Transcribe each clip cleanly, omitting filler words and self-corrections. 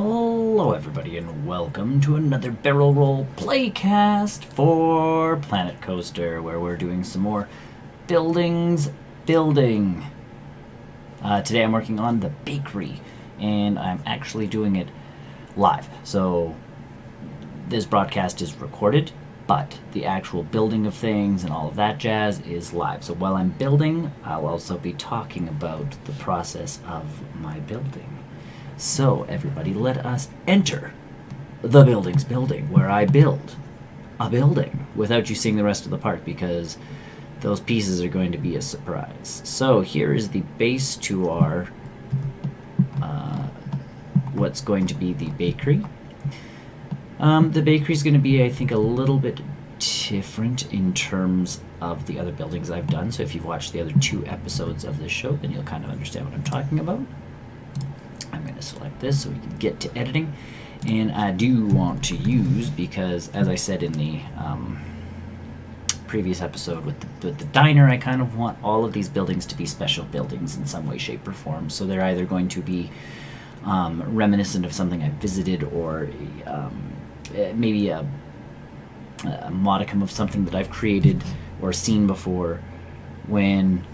Hello everybody and welcome to another barrel roll playcast for Planet Coaster, where we're doing some more building. Today I'm working on the bakery and I'm actually doing it live. So this broadcast is recorded, but the actual building of things and all of that jazz is live. So while I'm building, I'll also be talking about the process of my building. So, everybody, let us enter the building's building, where I build a building without you seeing the rest of the part, because those pieces are going to be a surprise. So, here is the base to our, what's going to be the bakery. The bakery is going to be, I think, a little bit different in terms of the other buildings I've done. So, if you've watched the other 2 episodes of this show, then you'll kind of understand what I'm talking about. I'm going to select this so we can get to editing, and I do want to use, because as I said in the previous episode with the diner, I kind of want all of these buildings to be special buildings in some way, shape, or form. So they're either going to be reminiscent of something I visited, or maybe a modicum of something that I've created or seen before. When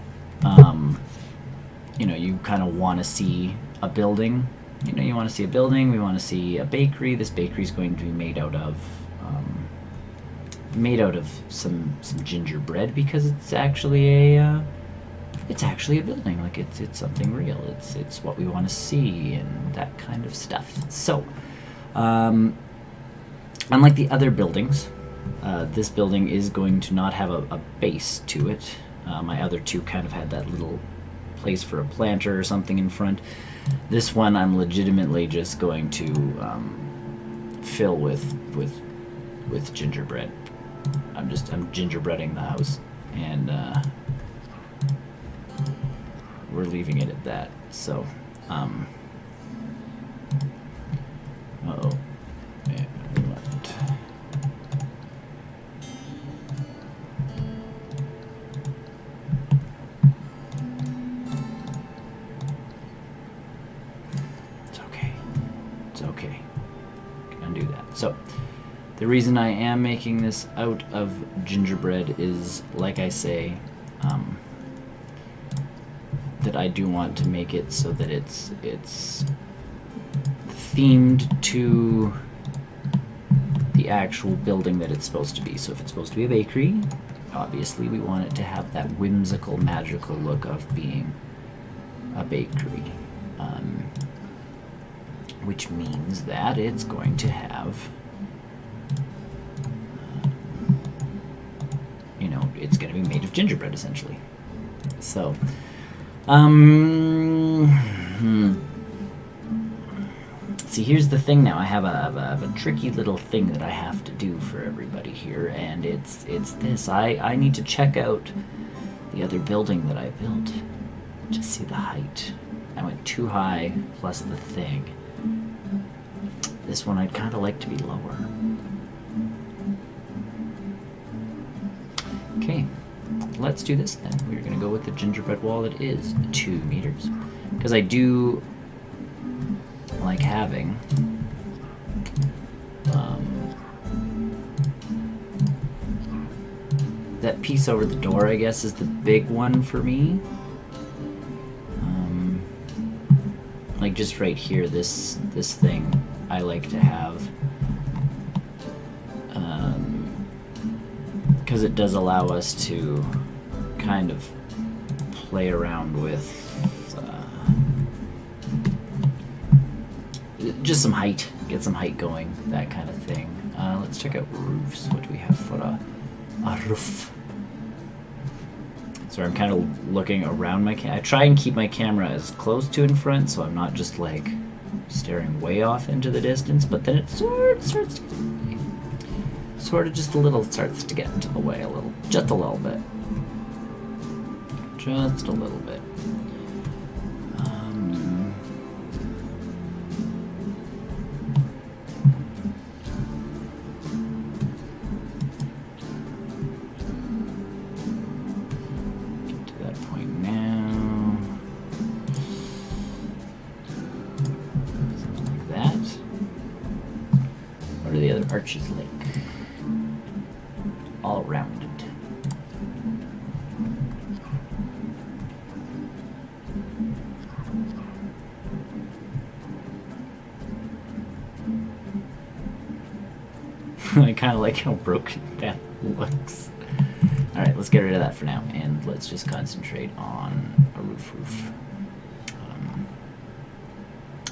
you kind of want to see a building. You want to see a building, we want to see a bakery. This bakery is going to be made out of some gingerbread, because it's actually a building. Like it's something real. It's what we want to see and that kind of stuff. So unlike the other buildings, this building is going to not have a base to it. My other 2 kind of had that little place for a planter or something in front. This one I'm legitimately just going to fill with gingerbread. I'm gingerbreading the house, and we're leaving it at that. So uh-oh. Yeah, okay, can undo that. So the reason I am making this out of gingerbread is, like I say, that I do want to make it so that it's themed to the actual building that it's supposed to be. So if it's supposed to be a bakery, obviously we want it to have that whimsical, magical look of being a bakery. Which means that it's going to have, it's going to be made of gingerbread, essentially. So, see, here's the thing now. I have a tricky little thing that I have to do for everybody here, and it's this. I need to check out the other building that I built to see the height. I went too high, plus the thing. This one I'd kind of like to be lower. Okay, let's do this then. We're going to go with the gingerbread wall that is 2 meters. Because I do like having that piece over the door, I guess, is the big one for me. Like just right here, this thing I like to have, because it does allow us to kind of play around with just some height, get some height going, that kind of thing. Let's check out roofs. What do we have for a roof? So I'm kind of looking around my I try and keep my camera as close to in front, so I'm not just like staring way off into the distance, but then it starts to get starts to get into the way a little, just a little bit. Just a little bit. Get to that point now. Something like that. do the other arches like? All rounded. I kind of like how broken that looks. Alright, let's get rid of that for now, and let's just concentrate on a roof.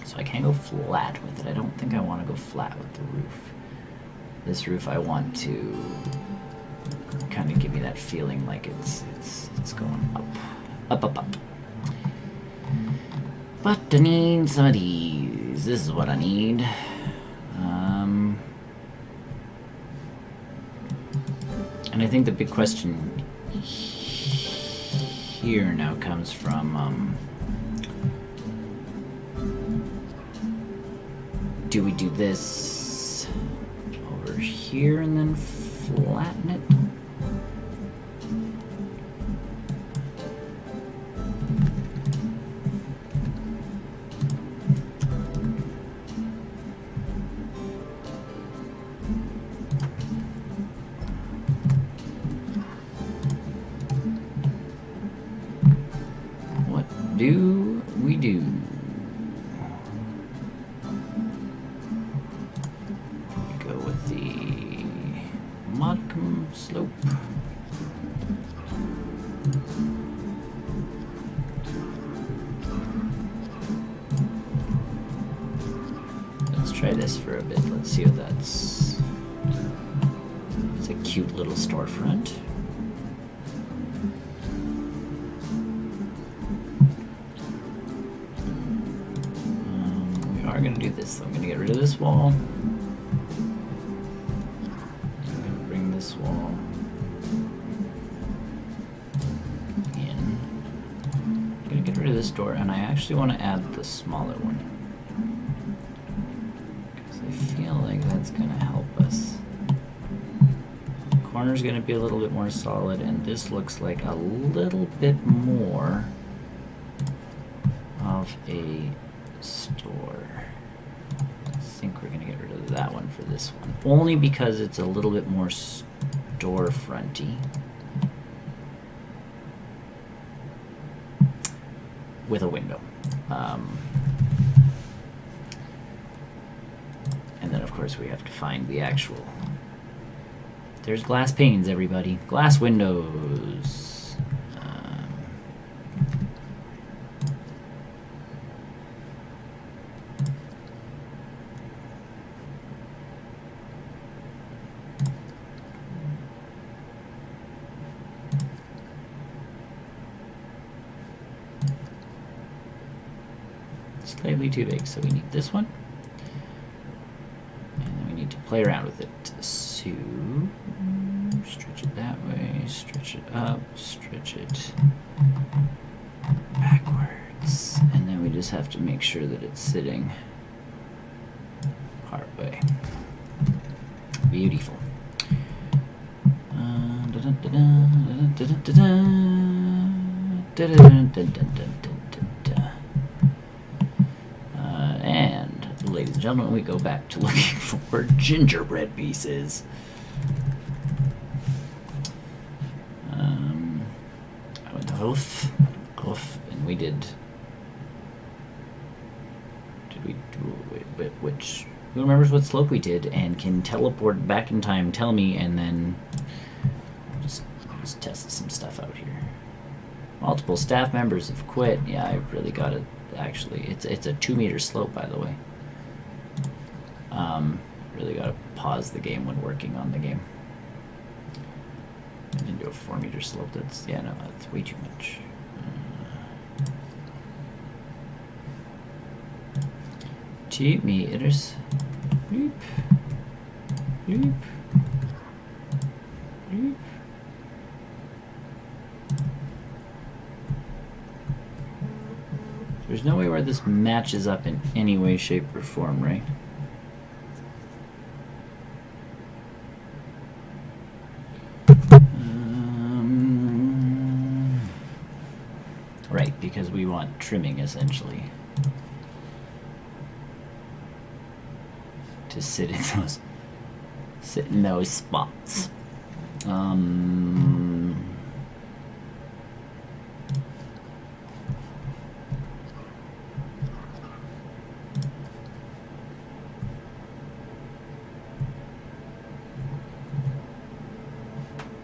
So I can't go flat with it. I don't think I want to go flat with the roof. This roof I want to kind of give me that feeling like it's going up. But I need some of these. This is what I need. And I think the big question here now comes from, do we do this over here and then flatten it? Do we do? We go with the modicum slope. Let's try this for a bit. Let's see what that's. It's a cute little storefront. We're going to do this. So I'm going to get rid of this wall. I'm going to bring this wall in. I'm going to get rid of this door, and I actually want to add the smaller one, because I feel like that's going to help us. The corner's going to be a little bit more solid, and this looks like a little bit more of a store. I think we're gonna get rid of that one for this one, only because it's a little bit more storefronty with a window. And then of course we have to find the actual. There's glass panes, everybody. Glass windows. Slightly too big, so we need this one, and then we need to play around with it. So stretch it that way, stretch it up, stretch it backwards, and then we just have to make sure that it's sitting part way. Beautiful. And, ladies and gentlemen, we go back to looking for gingerbread pieces. I went to Hoof, and we did. Did we do? Wait, which? Who remembers what slope we did and can teleport back in time? Tell me, and then just test some stuff out here. Multiple staff members have quit. Yeah, I really got to. Actually, it's a 2-meter slope, by the way. Really got to pause the game when working on the game. I didn't do a 4-meter slope. That's way too much. 2 meters. Bloop. Bloop. Bloop. There's no way where this matches up in any way, shape, or form, right? Right, because we want trimming, essentially, to sit in those. sit in those spots.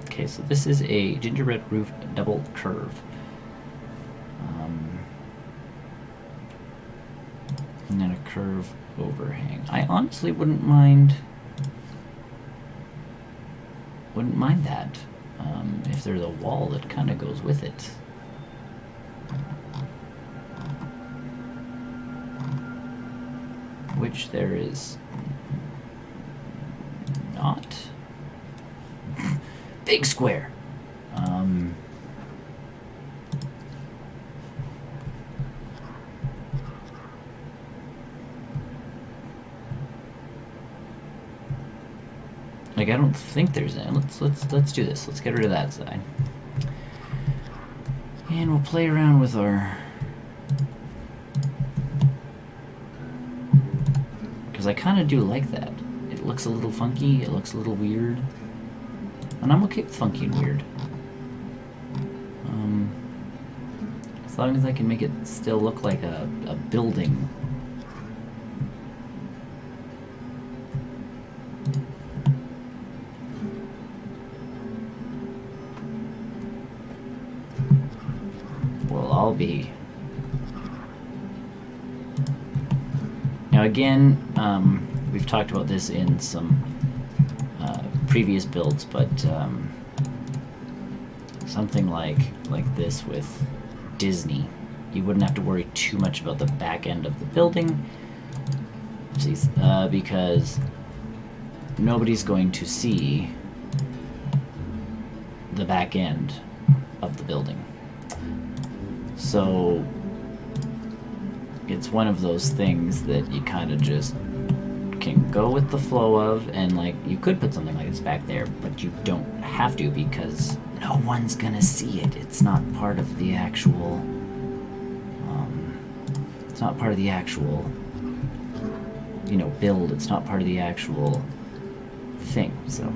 Okay, so this is a gingerbread roof double curve. And then a curve overhang. I honestly wouldn't mind that if there's a wall that kind of goes with it. Which there is not. Big square. Like, I don't think there's any. Let's do this. Let's get rid of that side. And we'll play around with our, because I kind of do like that. It looks a little funky, it looks a little weird. And I'm okay with funky and weird. As long as I can make it still look like a building. Well, I'll be. Now again, we've talked about this in some previous builds, but something like this with Disney, you wouldn't have to worry too much about the back end of the building, because nobody's going to see the back end of the building. So it's one of those things that you kind of just can go with the flow of, and like you could put something like this back there, but you don't have to because no one's gonna see it. It's not part of the actual it's not part of the actual build. It's not part of the actual thing, so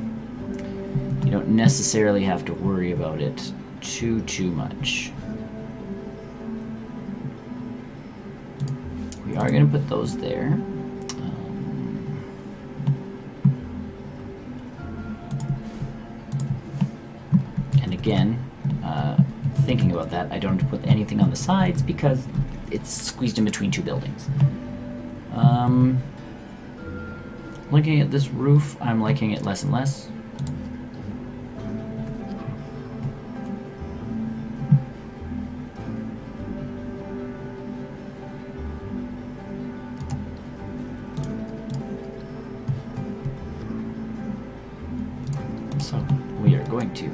you don't necessarily have to worry about it too much. We are gonna put those there. Again, thinking about that, I don't have to put anything on the sides because it's squeezed in between two buildings. Looking at this roof, I'm liking it less and less. So we are going to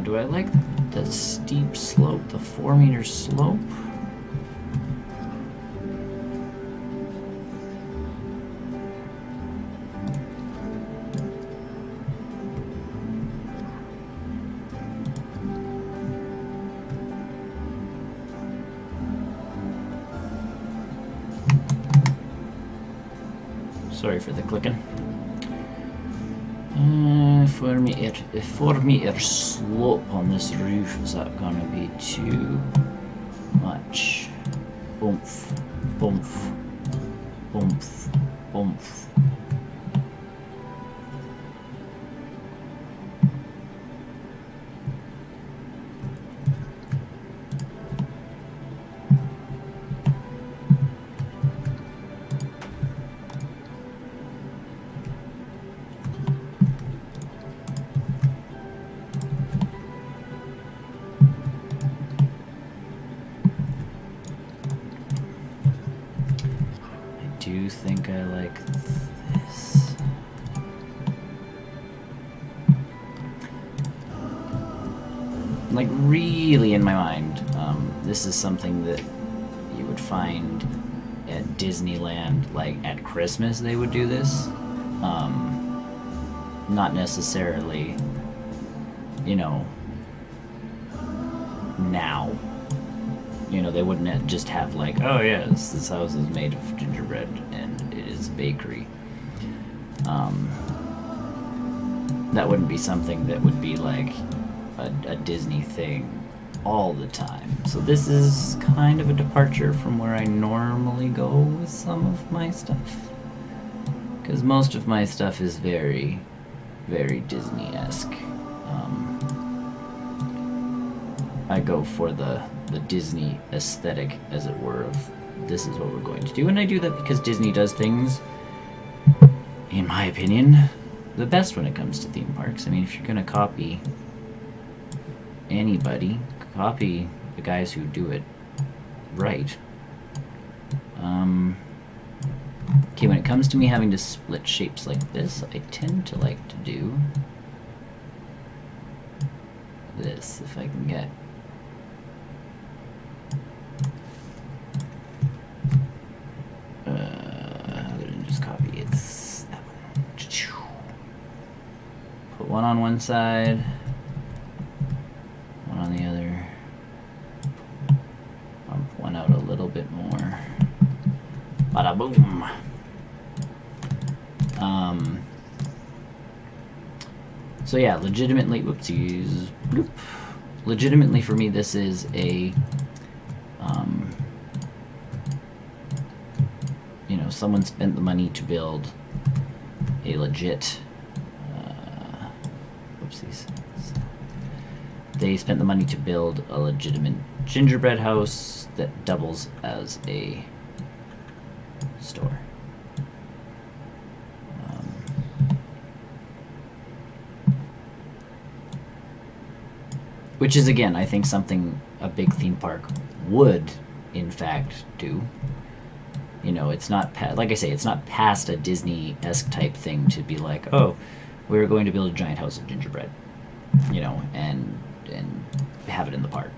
do I like the steep slope, the 4-meter slope? Sorry for the clicking. 4-meter slope on this roof. Is that gonna be too much? Oomph, oomph, oomph, oomph. I do think I like this. Like really in my mind, this is something that you would find at Disneyland, like at Christmas they would do this. Not necessarily, now. They wouldn't just have like, oh yes, this house is made of gingerbread and it is a bakery. That wouldn't be something that would be like a Disney thing all the time. So this is kind of a departure from where I normally go with some of my stuff. Because most of my stuff is very, very Disney-esque. I go for the Disney aesthetic, as it were, of this is what we're going to do. And I do that because Disney does things, in my opinion, the best when it comes to theme parks. I mean, if you're going to copy anybody, copy the guys who do it right. Okay, when it comes to me having to split shapes like this, I tend to like to do this, if I can get. Other than just copy, it's that one. Put one on one side, one on the other. Bump one out a little bit more. Bada boom. So yeah, legitimately, whoopsies, bloop. Legitimately for me, this is a, you know, someone spent the money to build a legit, whoopsies. They spent the money to build a legitimate gingerbread house that doubles as a store. Which is, again, I think something a big theme park would, in fact, do. You know, it's not, like I say, it's not past a Disney-esque type thing to be like, oh, we're going to build a giant house of gingerbread, you know, and have it in the park.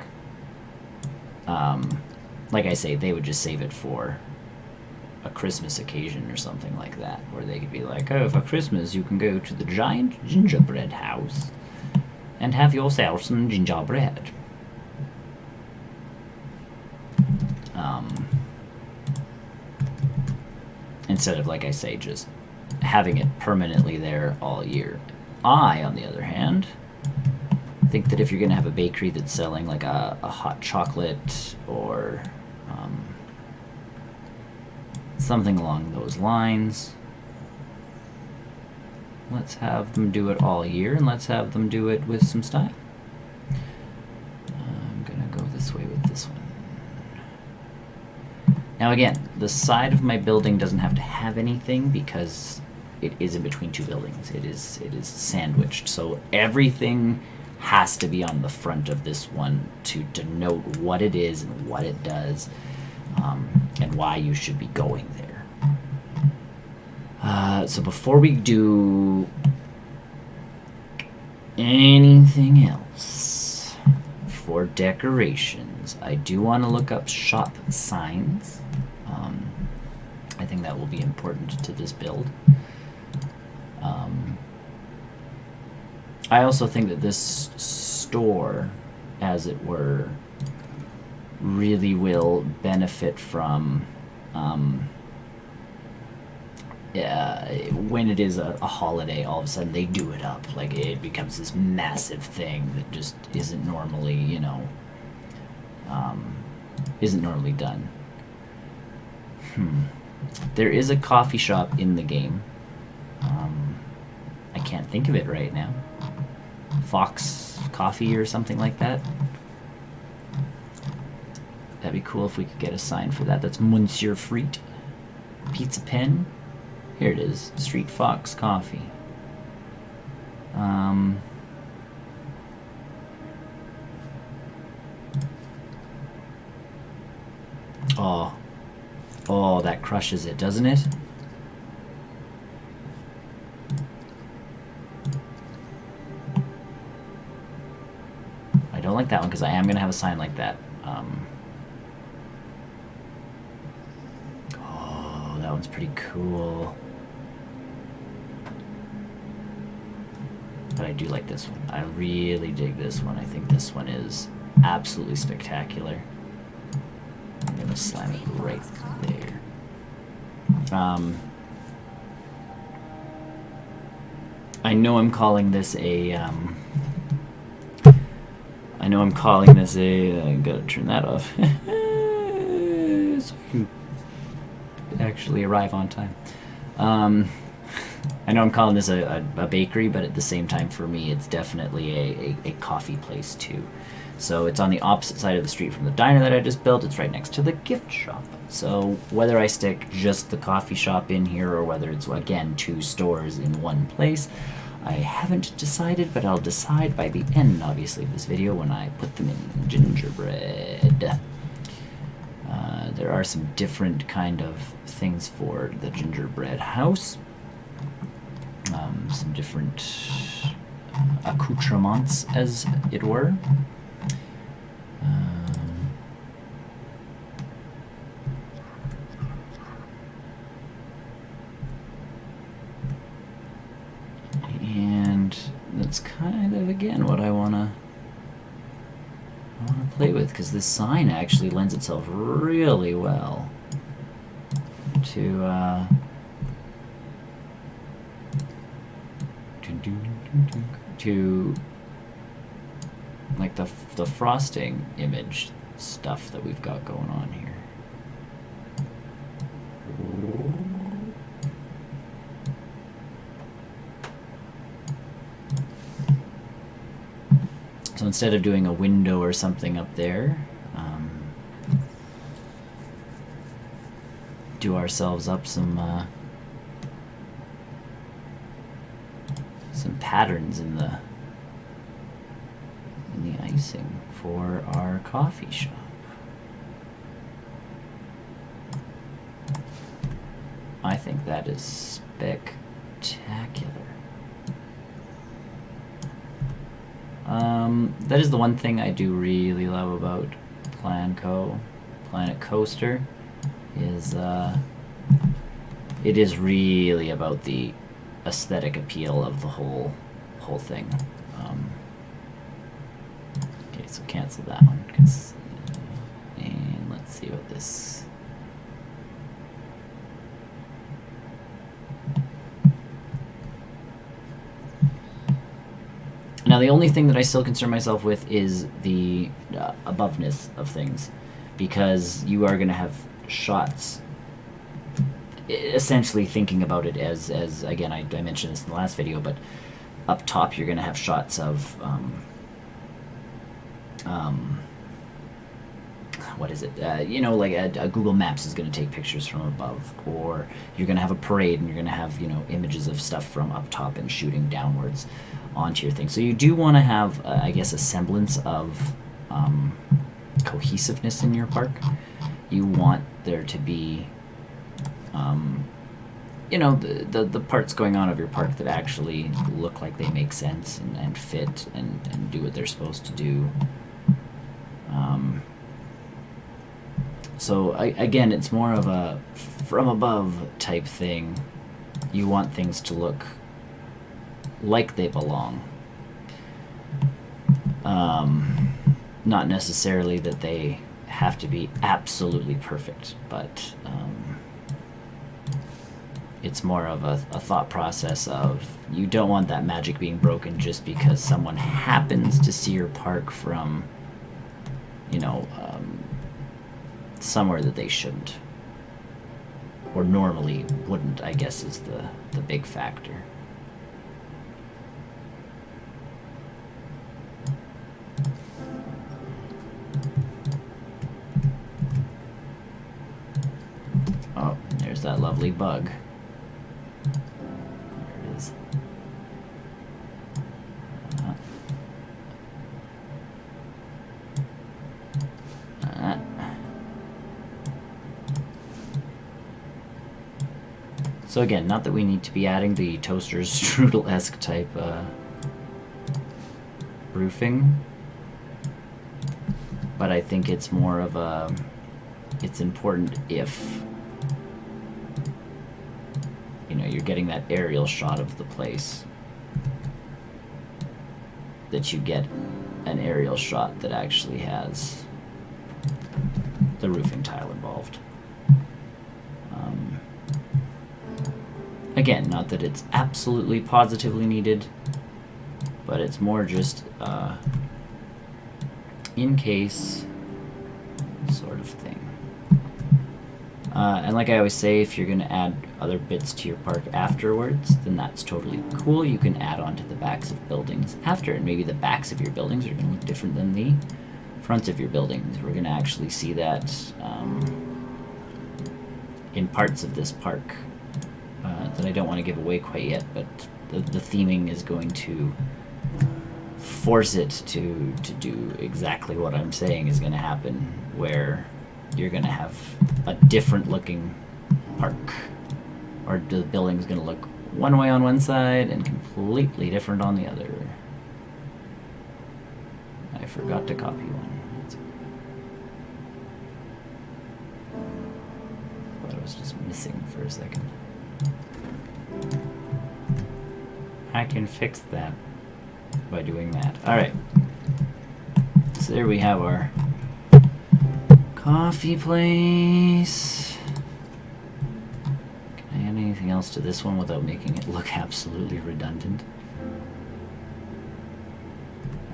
Like I say, they would just save it for a Christmas occasion or something like that, where they could be like, oh, for Christmas you can go to the giant gingerbread house and have yourself some gingerbread. Instead of, like I say, just having it permanently there all year. I, on the other hand, think that if you're going to have a bakery that's selling like a hot chocolate or something along those lines, let's have them do it all year, and let's have them do it with some style. I'm going to go this way with this one. Now again, the side of my building doesn't have to have anything because it is in between two buildings. It is sandwiched. So everything has to be on the front of this one to denote what it is and what it does, and why you should be going there. So before we do anything else for decorations, I do want to look up shop signs. I think that will be important to this build. I also think that this store, as it were, really will benefit from when it is a holiday, all of a sudden they do it up. Like, it becomes this massive thing that just isn't normally, you know, isn't normally done. There is a coffee shop in the game. I can't think of it right now. Fox Coffee or something like that. That'd be cool if we could get a sign for that. That's Monsieur Friet. Pizza Pen. Here it is. Street Fox Coffee. Oh, that crushes it, doesn't it? I don't like that one because I am going to have a sign like that. Oh, that one's pretty cool. But I do like this one. I really dig this one. I think this one is absolutely spectacular. I'm going to slam it right there. I know I'm calling this a, I gotta turn that off. So I can actually arrive on time. I know I'm calling this a bakery, but at the same time, for me, it's definitely a coffee place too. So it's on the opposite side of the street from the diner that I just built. It's right next to the gift shop. So whether I stick just the coffee shop in here or whether it's, again, 2 stores in one place, I haven't decided, but I'll decide by the end, obviously, of this video when I put them in gingerbread. There are some different kind of things for the gingerbread house. Some different accoutrements, as it were. And that's kind of, again, what I wanna play with, because this sign actually lends itself really well to like the frosting image stuff that we've got going on here. So instead of doing a window or something up there, do ourselves up some patterns in the icing for our coffee shop. I think that is spectacular. That is the one thing I do really love about Planet Coaster, is it is really about the aesthetic appeal of the whole thing. Okay, so cancel that one, and let's see what this. Now, the only thing that I still concern myself with is the aboveness of things, because you are going to have shots, essentially thinking about it as again, I mentioned this in the last video, but up top you're going to have shots of, what is it? Like a Google Maps is going to take pictures from above, or you're going to have a parade and you're going to have, images of stuff from up top and shooting downwards onto your thing. So you do want to have, I guess, a semblance of cohesiveness in your park. You want there to be, the parts going on of your park that actually look like they make sense and fit and do what they're supposed to do. So again, it's more of a from above type thing. You want things to look like they belong. Not necessarily that they have to be absolutely perfect, but it's more of a thought process of, you don't want that magic being broken just because someone happens to see your park from, somewhere that they shouldn't, or normally wouldn't, I guess, is the big factor. Oh, there's that lovely bug. There it is. So again, not that we need to be adding the toaster strudel-esque type roofing, but I think it's more of a, it's important if, you're getting that aerial shot of the place, that you get an aerial shot that actually has the roofing tile involved. Again, not that it's absolutely positively needed, but it's more just in case sort of thing. And like I always say, if you're going to add other bits to your park afterwards, then that's totally cool. You can add on to the backs of buildings after, and maybe the backs of your buildings are going to look different than the fronts of your buildings. We're going to actually see that in parts of this park that I don't want to give away quite yet, but the theming is going to force it to do exactly what I'm saying is going to happen, where you're going to have a different looking park, or the building's going to look one way on one side and completely different on the other. I forgot to copy one. Thought I was just missing for a second. I can fix that by doing that. Alright. So there we have our coffee place. Can I add anything else to this one without making it look absolutely redundant?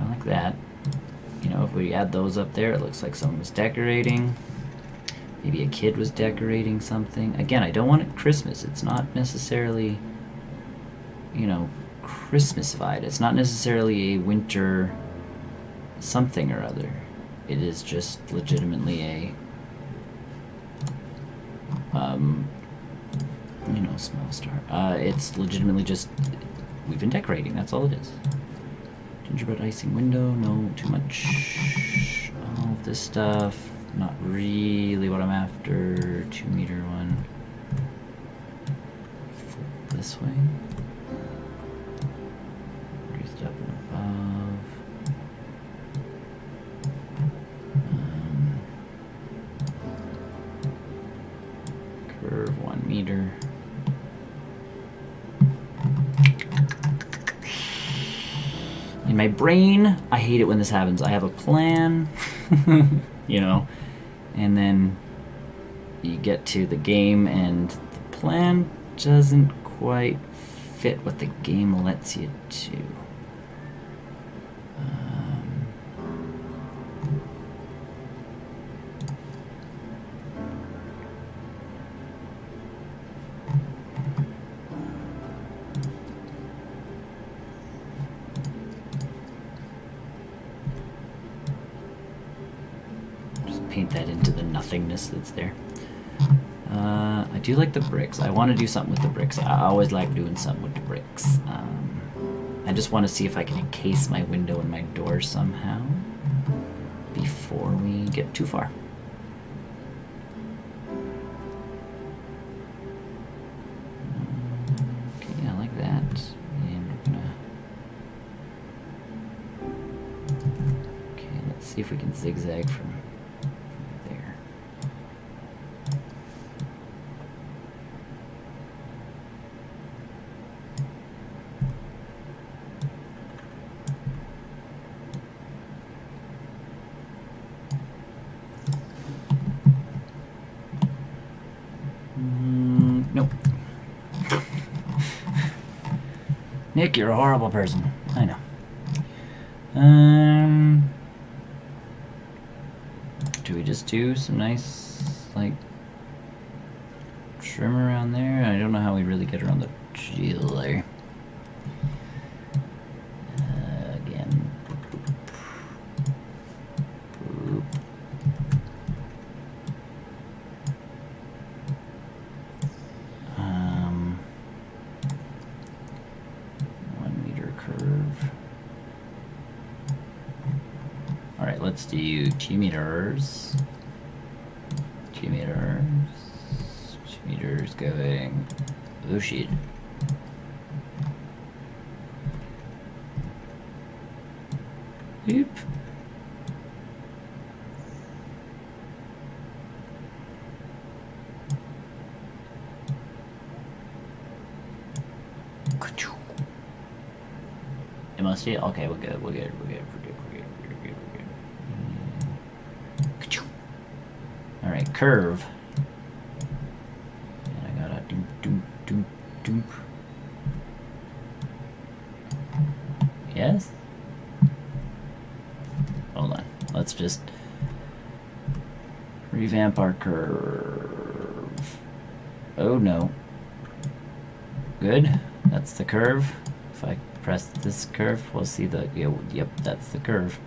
I like that. You know, if we add those up there, it looks like someone was decorating. Maybe a kid was decorating something. Again, I don't want it Christmas. It's not necessarily, you know, Christmas vibe. It's not necessarily a winter something or other. It is just legitimately a, you know, small star. It's legitimately just, we've been decorating, that's all it is. Gingerbread icing window, no too much. All of this stuff, not really what I'm after. 2 meter one. Flip this way. Raised up and above. Curve 1 meter. In my brain, I hate it when this happens. I have a plan, you know, and then you get to the game and the plan doesn't quite fit what the game lets you do. Paint that into the nothingness that's there. I do like the bricks. I want to do something with the bricks. I always like doing something with the bricks. I just want to see if I can encase my window and my door somehow before we get too far. Okay, I like that. And we're gonna... Okay, let's see if we can zigzag from there. Nope. Nick, you're a horrible person. I know. Do we just do some nice, like, trim around there? I don't know how we really get around the jewelry. Again. Boop. 1 meter curve. Alright, let's do 2 meters. 2 meters. 2 meters going. Oh shit. Oop. MLC? Okay, we're good, we're good, we're good, we're good, we're good, we're good, we're good. Alright, curve. And I gotta do Yes? Hold on. Let's just revamp our curve. Oh no. Good. That's the curve. If I press this curve, we'll see the... Yep, that's the curve.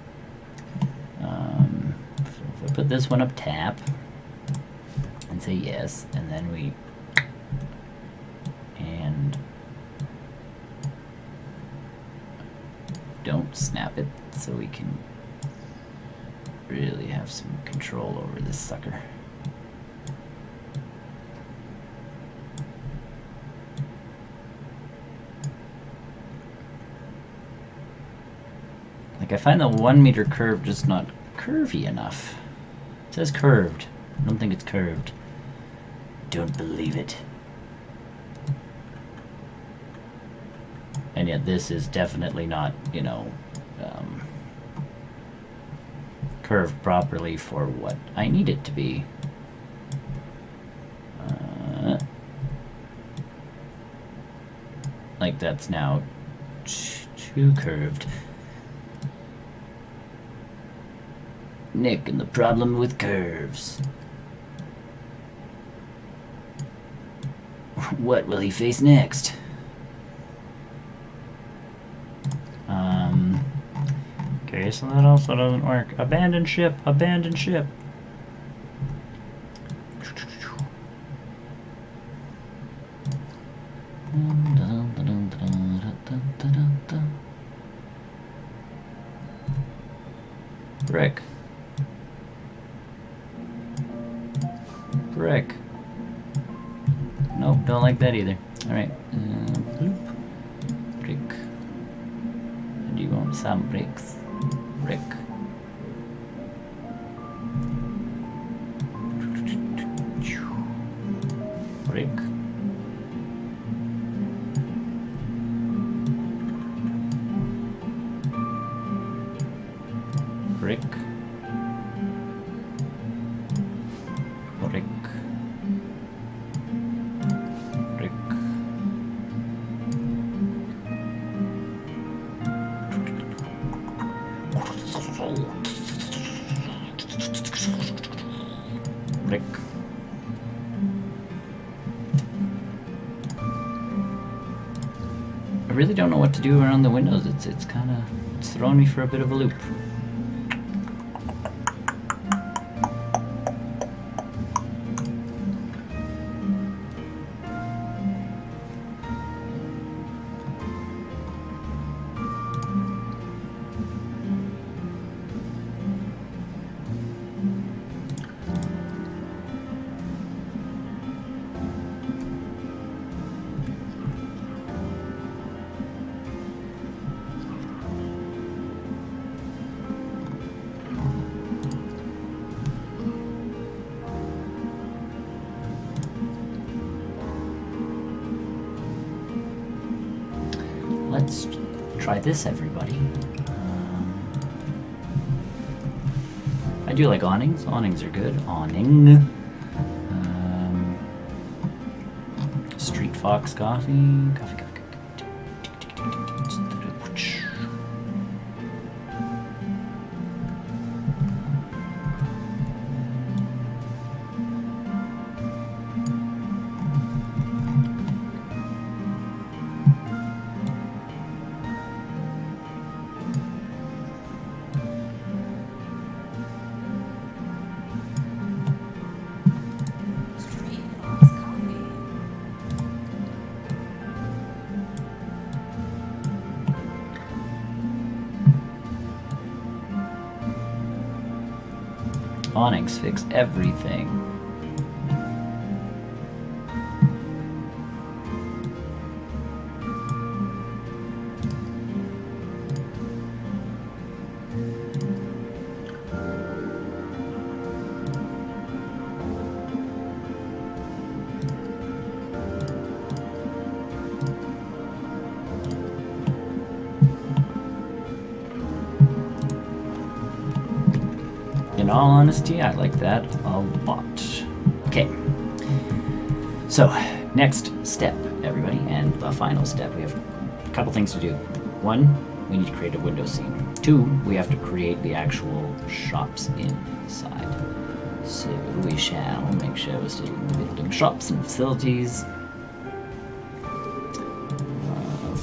So if I put this one up tap and say yes, and then we... and don't snap it so we can really have some control over this sucker. Like, I find the 1 meter curve just not curvy enough. It says curved. I don't think it's curved. Don't believe it. And yet this is definitely not, you know, curved properly for what I need it to be. Like, that's now too curved. Nick and the problem with curves. What will he face next? Okay, so that also doesn't work. Abandon ship, abandon ship. Brick. Brick. Nope, don't like that either. Alright. Bloop. Brick. And you want some bricks. Brick. Brick. Brick. Brick. Brick. Brick. I really don't know what to do around the windows. It's kind of, it's throwing me for a bit of a loop. Let's try this, everybody. I do like awnings. Awnings are good. Awning. Street Fox coffee. Coffee. Awnings fix everything. In all honesty, I like that a lot. Okay, so Next step, everybody, and the final step. We have a couple things to do. One, we need to create a window scene. Two, we have to create the actual shops inside. So we shall make sure we're still building shops and facilities.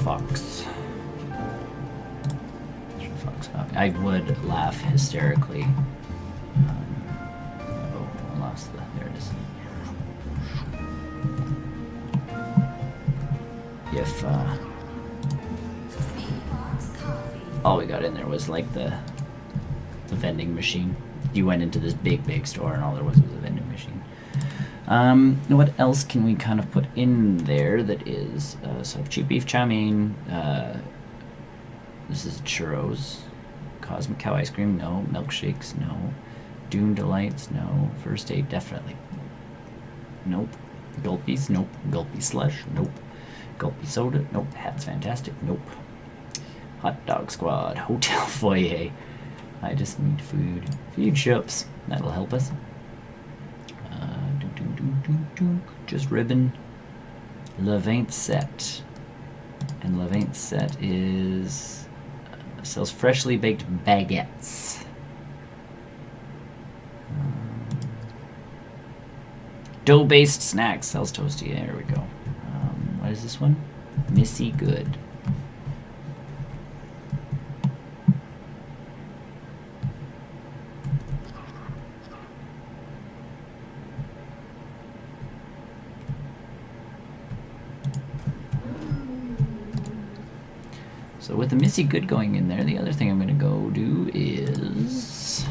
Fox. I would laugh hysterically. Oh, I lost the. There it is. If all we got in there was like the vending machine. You went into this big store and all there was a vending machine. What else can we kind of put in there that is so cheap beef chow mein, this is churros, cosmic cow ice cream, no, milkshakes, no, Dune Delights, no, first aid, definitely, nope, Gulpies, nope, Gulpy slush, nope, Gulpy soda, nope, Hat's fantastic, nope, Hot Dog Squad, Hotel Foyer, I just need food shops, that'll help us. Just ribbon. Levaint set. And Levaint set is sells freshly baked baguettes. Dough-based snacks sells toasty. There we go. What is this one? Missy Good. So with the Missy Good going in there, the other thing I'm going to go do is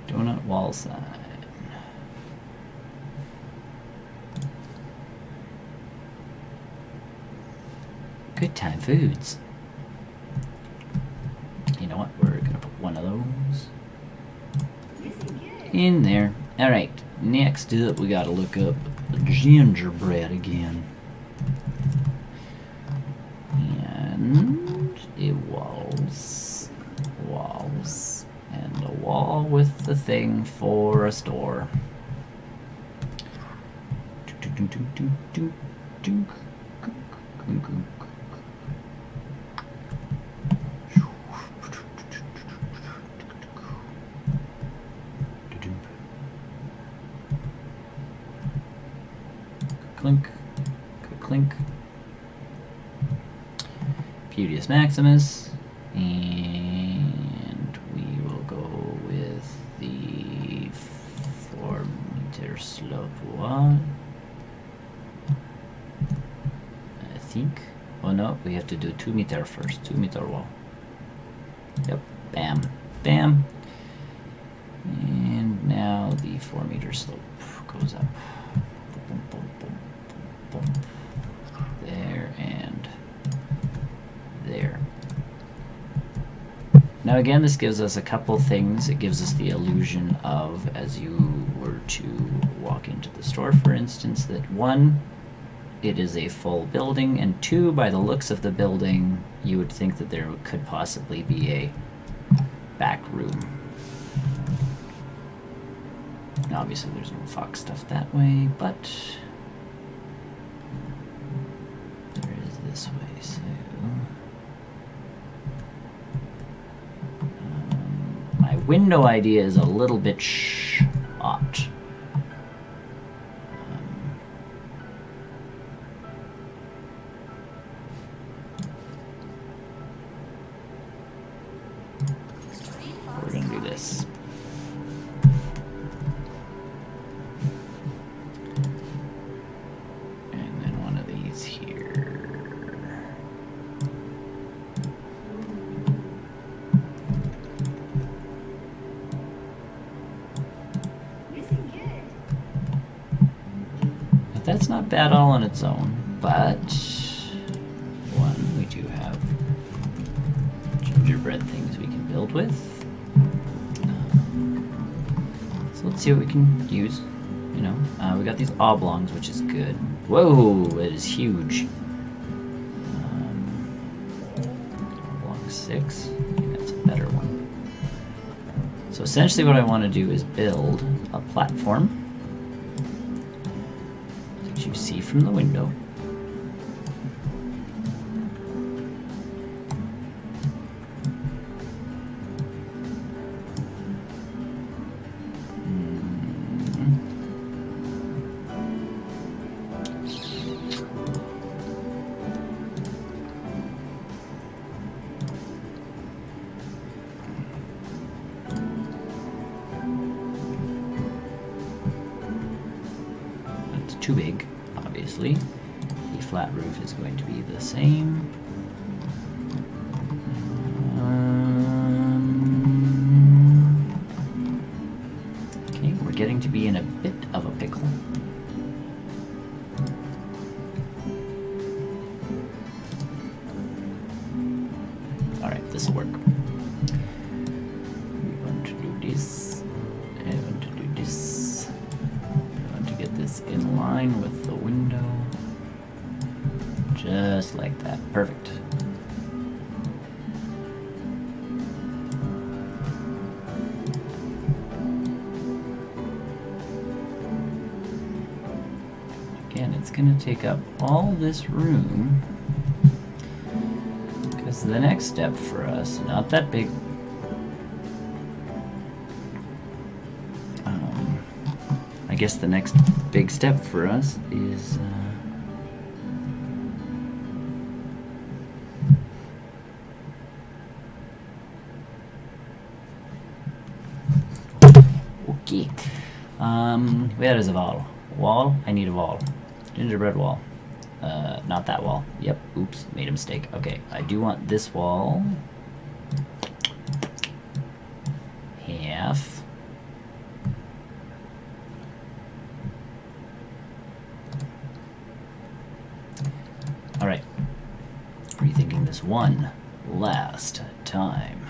donut wall sign. Good Time Foods. You know what? We're going to put one of those in there. All right. Next up, we got to look up gingerbread again. And it walls, and a wall with the thing for a store. Clink, clink. Beauteous Maximus, and we will go with the 4-meter slope one. I think. Oh no, we have to do 2-meter first. 2-meter wall. Yep. Bam. Bam. And now the 4-meter slope goes up. Boom, boom, boom, boom, boom. There and there. Now again, this gives us a couple things. It gives us the illusion of, as you were to walk into the store, for instance, that one, it is a full building, and two, by the looks of the building, you would think that there could possibly be a back room. Now, obviously there's no Fox stuff that way, but there is this way, so my window idea is a little bit shot. We're gonna do this. And then one of these here. But that's not bad all on its own, but one, we do have gingerbread things we can build with. So let's see what we can use. You know, we got these oblongs, which is good. Whoa, it is huge. Oblong 6. I think that's a better one. So essentially what I want to do is build a platform that you see from the window. Too big, obviously. The flat roof is going to be the same. Okay, we're getting to be in a bit of a pickle. Alright, this will work. We want to do this. I want to do this. This in line with the window, just like that. Perfect. Again, it's going to take up all this room because the next step for us, not that big. I guess the next big step for us is okay. Where is a wall? Wall? I need a wall. Gingerbread wall. Not that wall. Yep. Oops. Made a mistake. Okay. I do want this wall. Half. Alright, rethinking this one last time.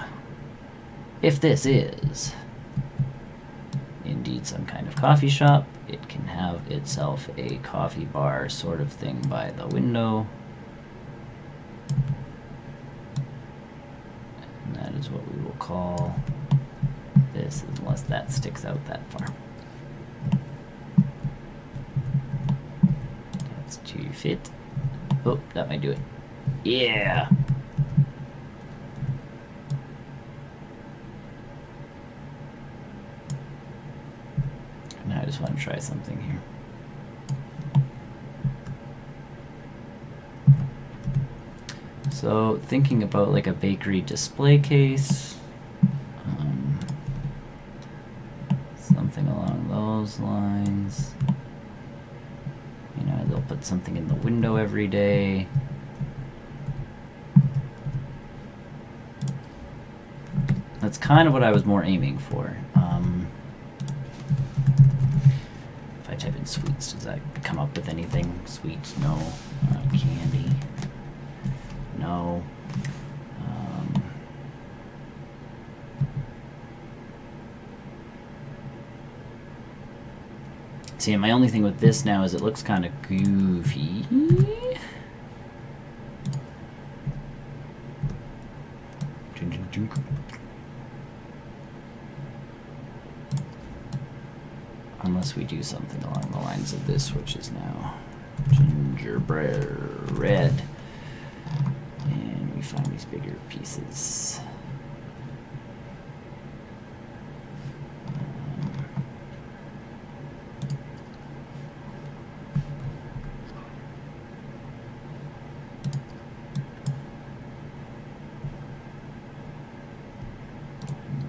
If this is indeed some kind of coffee shop, it can have itself a coffee bar sort of thing by the window. And that is what we will call this, unless that sticks out that far. That's to fit. Oh, that might do it. Yeah! Now I just want to try something here. So, thinking about like a bakery display case. Something along those lines. You know, they'll put something in the window every day. That's kind of what I was more aiming for. If I type in sweets, does that come up with anything? Sweets? No. Candy? No. See, my only thing with this now is it looks kind of goofy. Unless we do something along the lines of this, which is now gingerbread red. And we find these bigger pieces.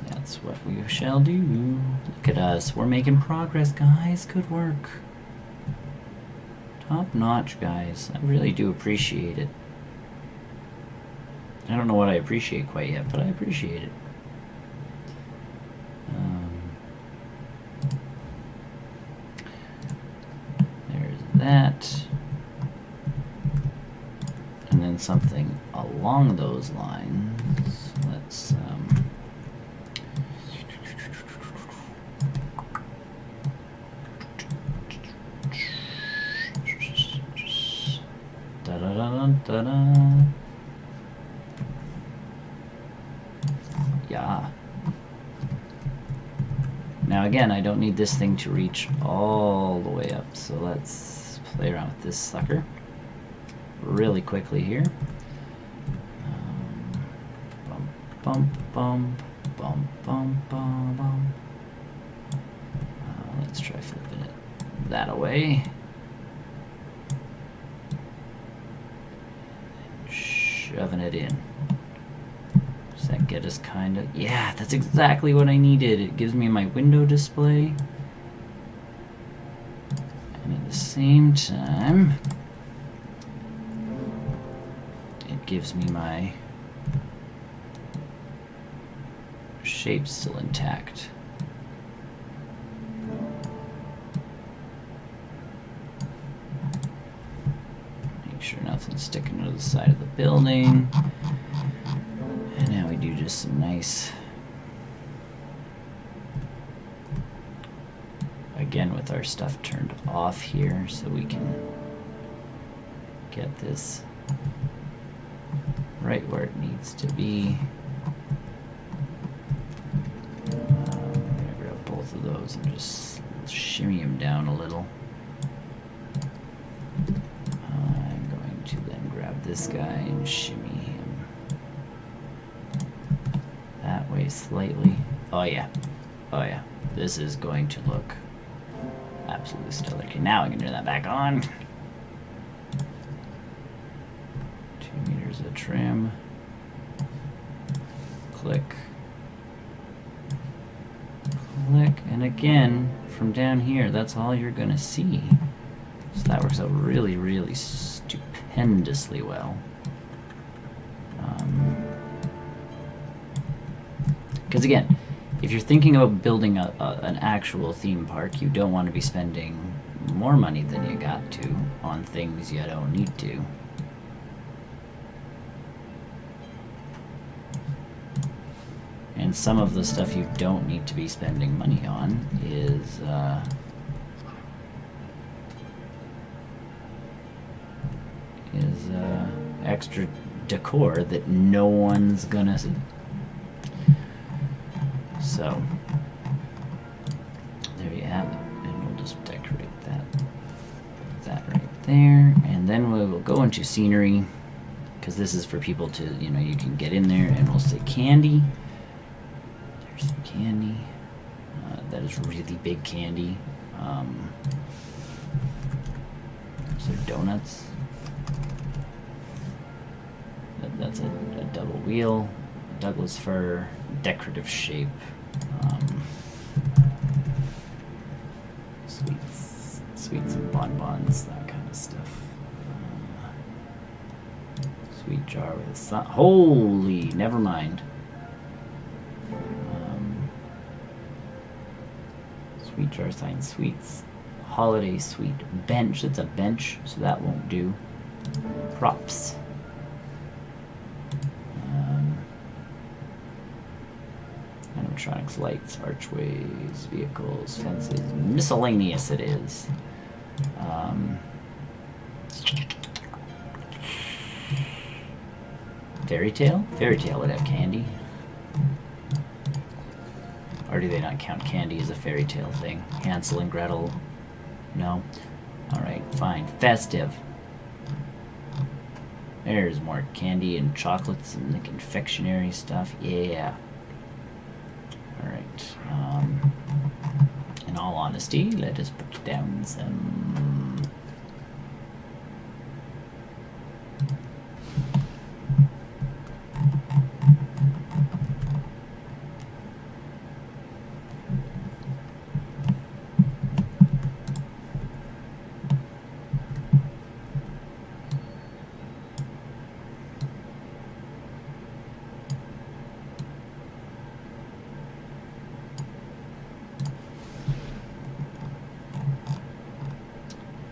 That's what we shall do. Look at us. We're making progress, guys. Good work. Top notch, guys. I really do appreciate it. I don't know what I appreciate quite yet, but I appreciate it. There's that. And then something along those lines. Let's da-da-da-da-da-da. Yeah. again, I don't need this thing to reach all the way up, so let's play around with this sucker really quickly here. Bump, bump, bump, bump, bump, bump. Let's try flipping it that away. Shoving it in. Does that get us kind of... Yeah, that's exactly what I needed. It gives me my window display. And at the same time, it gives me my shape still intact. Make sure nothing's sticking to the side of the building. And now we do just some nice, again with our stuff turned off here so we can get this right where it needs to be. I'm going to grab both of those and just shimmy them down a little. I'm going to then grab this guy and shimmy him that way slightly. Oh yeah, oh yeah, this is going to look absolutely stellar. Okay, now I can turn that back on. 2 meters of trim. Click. Click, and again, from down here, that's all you're gonna see. So that works out really, really stupendously well. Because again, if you're thinking about building an actual theme park, you don't want to be spending more money than you got to on things you don't need to. And some of the stuff you don't need to be spending money on is extra decor that no one's gonna see. So there you have it, and we'll just decorate that right there, and then we will go into scenery, because this is for people to, you know, you can get in there, and we'll say candy. There's some candy. That is really big candy. So donuts. That's a double wheel, Douglas fir, decorative shape, sweets and bonbons, that kind of stuff. Sweet jar with a sun. Holy, never mind. Sweet jar sign, sweets, holiday sweet, bench. It's a bench, so that won't do. Props. Animatronics, lights, archways, vehicles, fences, miscellaneous it is. Fairy tale? Fairy tale would have candy. Or do they not count candy as a fairy tale thing? Hansel and Gretel? No? Alright, fine. Festive. There's more candy and chocolates and the confectionery stuff. Yeah. Alright. In all honesty, let us put down some...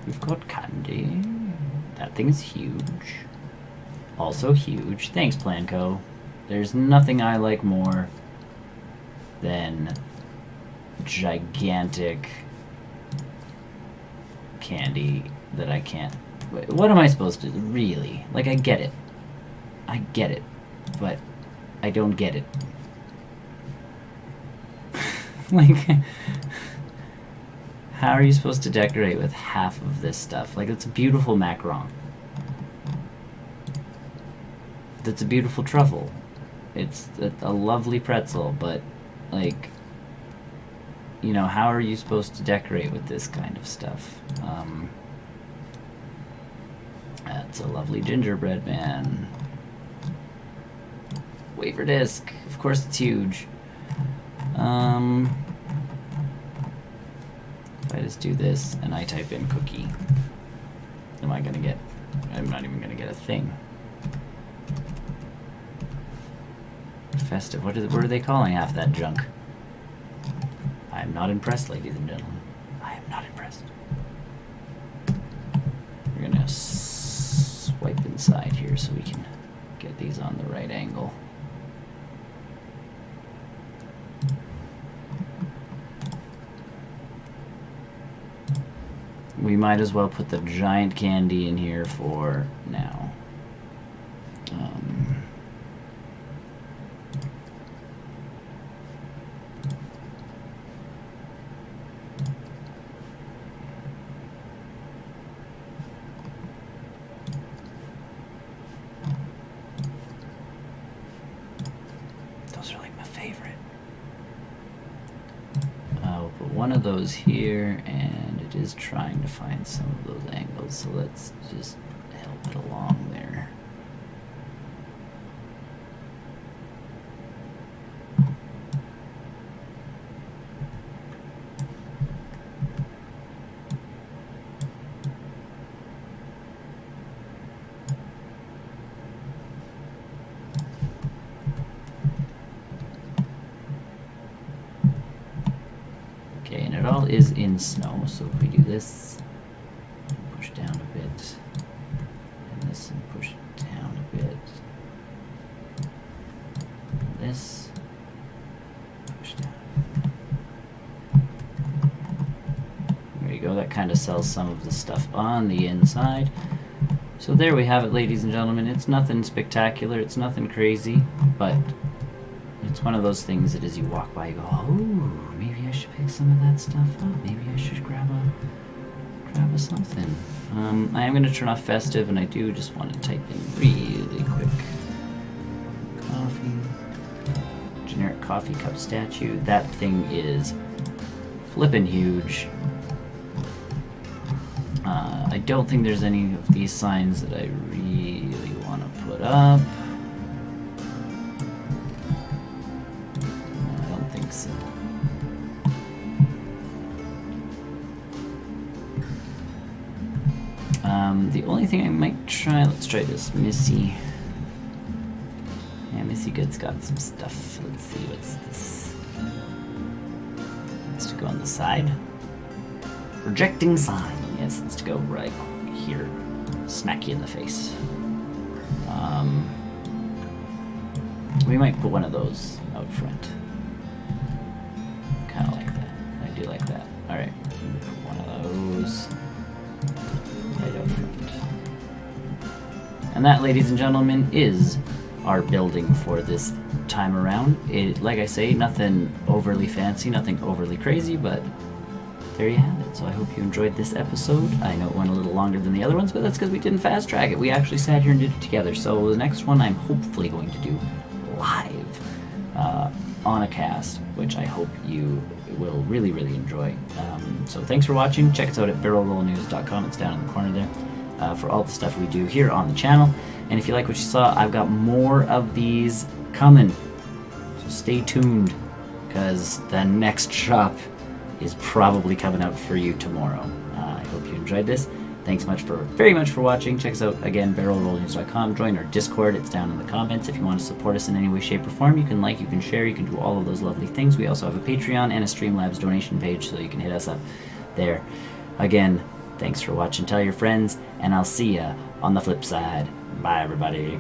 We've got candy. That thing is huge. Also huge. Thanks, Planco. There's nothing I like more than gigantic candy that I can't... What am I supposed to... Really? Like, I get it. I get it. But I don't get it. Like, how are you supposed to decorate with half of this stuff? Like, it's a beautiful macaron. That's a beautiful truffle. It's a lovely pretzel, but, like, you know, how are you supposed to decorate with this kind of stuff? That's a lovely gingerbread man. Wafer disc. Of course it's huge. If I just do this and I type in cookie, am I gonna get... I'm not even gonna get a thing. Festive. What are they calling half that junk? I am not impressed, ladies and gentlemen. I am not impressed. We're gonna swipe inside here so we can get these on the right angle. We might as well put the giant candy in here for now. Those are like my favorite. I'll put one of those here, and it is trying to find some of those angles, so let's just help it along there. Okay, and it all is in snow, so if we do this, push down a bit, and this, and push down a bit, and this, push down. There you go, that kind of sells some of the stuff on the inside. So there we have it, ladies and gentlemen. It's nothing spectacular, it's nothing crazy, but it's one of those things that as you walk by, you go, oh, maybe I should pick some of that stuff up. Maybe I should grab a something. I am going to turn off festive, and I do just want to type in really quick. Coffee. Generic coffee cup statue. That thing is flippin' huge. I don't think there's any of these signs that I really want to put up. So. The only thing I might try, let's try this Missy. Yeah, Missy Good's got some stuff. Let's see, what's this? It's to go on the side. Projecting sign. Yes, it's to go right here. Smack you in the face. We might put one of those out front. Kind of like that. I do like that. Alright. One of those. Right out front. And that, ladies and gentlemen, is our building for this time around. It, like I say, nothing overly fancy, nothing overly crazy, but there you have it. So I hope you enjoyed this episode. I know it went a little longer than the other ones, but that's because we didn't fast track it. We actually sat here and did it together. So the next one I'm hopefully going to do live on a cast, which I hope you will really, really enjoy. So thanks for watching. Check us out at barrelrollnews.com. It's down in the corner there for all the stuff we do here on the channel. And if you like what you saw, I've got more of these coming. So stay tuned, because the next shop is probably coming out for you tomorrow. I hope you enjoyed this. Thanks very much for watching. Check us out again, barrelrollnews.com. Join our Discord. It's down in the comments. If you want to support us in any way, shape, or form, you can like, you can share, you can do all of those lovely things. We also have a Patreon and a Streamlabs donation page, so you can hit us up there. Again, thanks for watching. Tell your friends, and I'll see ya on the flip side. Bye, everybody.